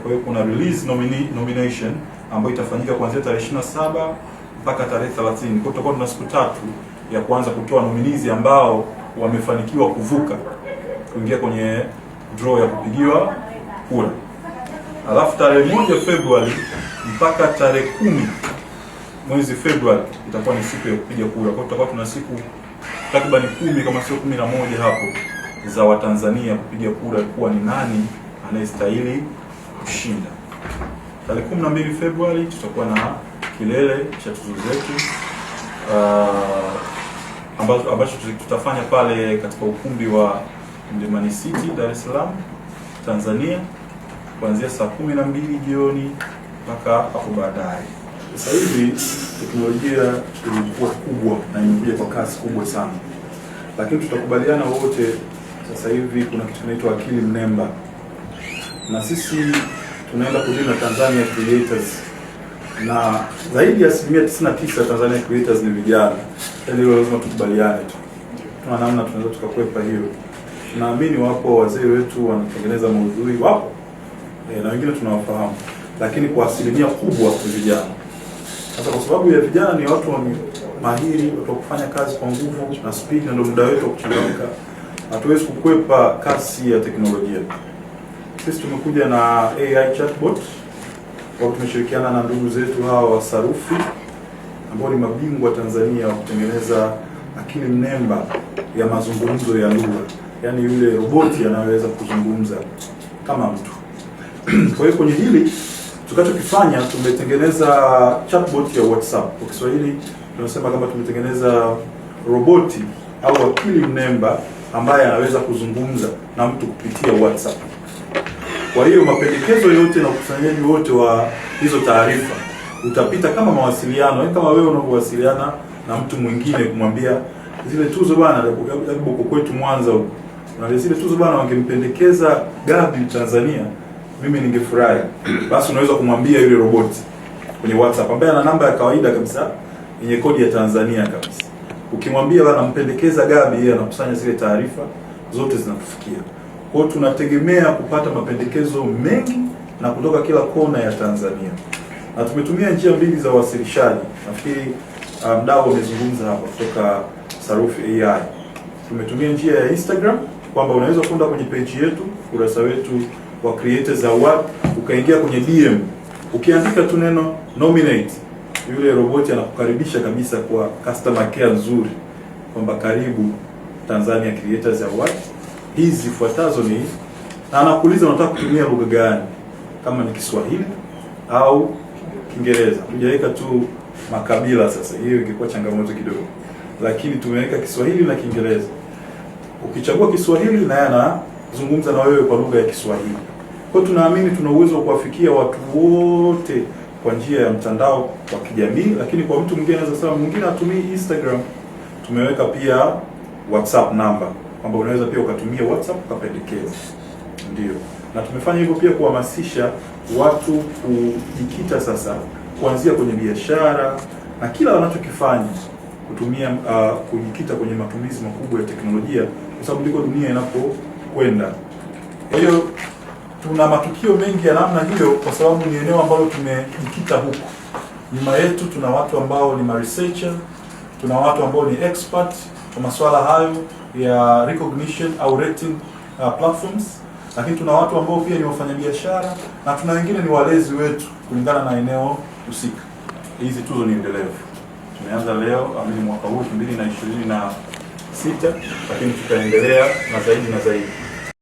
Kwa hiyo kuna release nomination ambayo itafanyika kuanzia tarehe 27 mpaka tarehe 30. Kwa hiyo tutakuwa tuna siku 3 ya kuanza kutoa nominees ambao wamefanikiwa kuvuka kuingia kwenye draw ya kupigiwa kura. Alafu tarehe 1 Februari mpaka tarehe 10 mwezi Februari itakuwa ni siku ya kupiga kura. Kwa hiyo tutakuwa tuna siku takriban 10 kama sio 11 hapo za Watanzania kupiga kura kuwa ni nani anayestahili kushinda. Tarehe 12 Februari tutakuwa na kilele cha tuzo zetu ambacho tutafanya pale katika ukumbi wa Mlimani City, Dar es Salaam, Tanzania, kuanzia saa 12 jioni mpaka hapo baadaye. Sasa hivi teknolojia imekuwa kubwa na imekuja kwa kasi kubwa sana, lakini tutakubaliana wote, sasa hivi kuna kitu kinaitwa akili mnemba, na sisi tunaenda kudili na Tanzania creators, na zaidi ya 99% Tanzania creators ni vijana. Hilo lazima tukubaliane tu, tuna namna tunaweza tukakwepa hiyo. Tunaamini wapo wazee wetu wanatengeneza maudhui, wapo na wengine tunawafahamu, lakini kwa asilimia kubwa ni vijana. Sasa kwa sababu ya vijana ni watu mahiri, watu wa kufanya kazi kwa nguvu na speed, na ndio muda wetu wa kuchangamka, hatuwezi kukwepa kasi ya teknolojia. Sisi tumekuja na AI chatbot, kwa tumeshirikiana na ndugu zetu hawa wa Sarufi ambao ni mabingwa Tanzania wa kutengeneza akili mnemba ya mazungumzo ya lugha, yaani yule roboti anaweza kuzungumza kama mtu. Kwa hiyo kwenye hili tukachokifanya, tumetengeneza chatbot ya WhatsApp. Kwa Kiswahili tunasema kama tumetengeneza roboti au akili mnemba ambaye anaweza kuzungumza na mtu kupitia WhatsApp. Kwa hiyo mapendekezo yote na ukusanyaji wote wa hizo taarifa utapita kama mawasiliano, yaani kama wewe unavyowasiliana na mtu mwingine kumwambia zile tuzo bwana huko kwetu Mwanza huko, na zile tuzo bwana wangempendekeza Gabi Tanzania, mimi ningefurahi. Basi unaweza kumwambia yule roboti kwenye WhatsApp ambaye ana namba ya kawaida kabisa yenye kodi ya Tanzania kabisa. Ukimwambia bwana mpendekeza Gabi, yeye anakusanya zile taarifa zote zinatufikia. Kwa hiyo tunategemea kupata mapendekezo mengi na kutoka kila kona ya Tanzania. Na tumetumia njia mbili za uwasilishaji. Nafikiri mdau amezungumza hapa kutoka Sarufi AI. Tumetumia njia ya Instagram kwamba unaweza kwenda kwenye page yetu, kurasa wetu wa Creators Award, ukaingia kwenye DM. Ukiandika tu neno nominate, yule roboti anakukaribisha kabisa kwa customer care nzuri kwamba karibu Tanzania Creators Award. Hizi zifuatazo ni, na anakuuliza unataka kutumia lugha gani, kama ni Kiswahili au Kiingereza. Tujaweka tu makabila, sasa hiyo ingekuwa changamoto kidogo, lakini tumeweka Kiswahili na Kiingereza. Ukichagua Kiswahili, na yeye anazungumza na wewe kwa lugha ya Kiswahili. Kwa hiyo tunaamini tuna uwezo wa kuwafikia watu wote kwa njia ya mtandao wa kijamii, lakini kwa mtu mwingine anaweza sema mwingine atumie Instagram, tumeweka pia WhatsApp number kwamba unaweza pia ukatumia WhatsApp ukapendekeza. Ndio. Na tumefanya hivyo pia kuhamasisha watu kujikita sasa kuanzia kwenye biashara na kila wanachokifanya kutumia kujikita kwenye matumizi makubwa ya teknolojia, kwa sababu ndiko dunia inapokwenda. Kwa hiyo tuna matukio mengi ya namna hiyo kwa sababu ni eneo ambalo tumejikita huko. Nyuma yetu tuna watu ambao ni researcher, tuna watu ambao ni expert kwa masuala hayo ya recognition au rating platforms, lakini tuna watu ambao pia ni wafanyabiashara, na tuna wengine ni walezi wetu kulingana na eneo husika. Hizi tuzo ni endelevu. Tumeanza leo mwaka huu 2026, lakini tutaendelea na zaidi na zaidi.